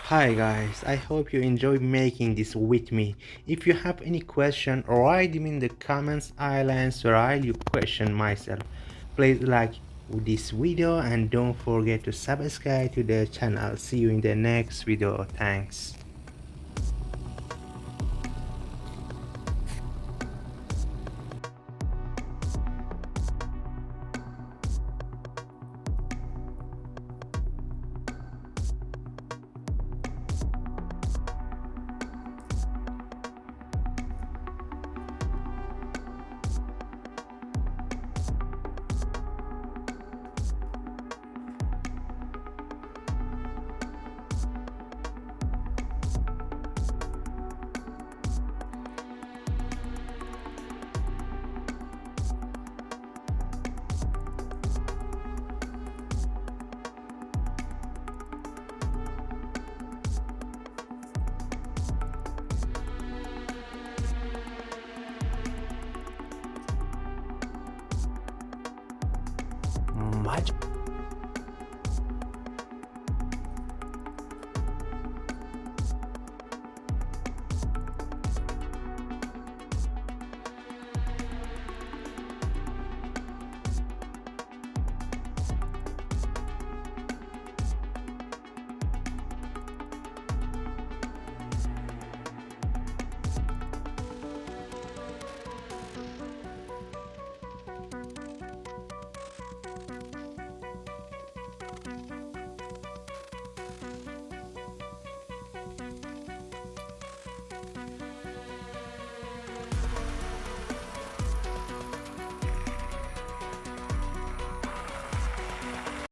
Hi guys, I hope you enjoy making this with me. If you have any question, write them in the comments. I'll answer all your question myself. Please like this video and don't forget to subscribe to the channel. See you in the next video. Thanks.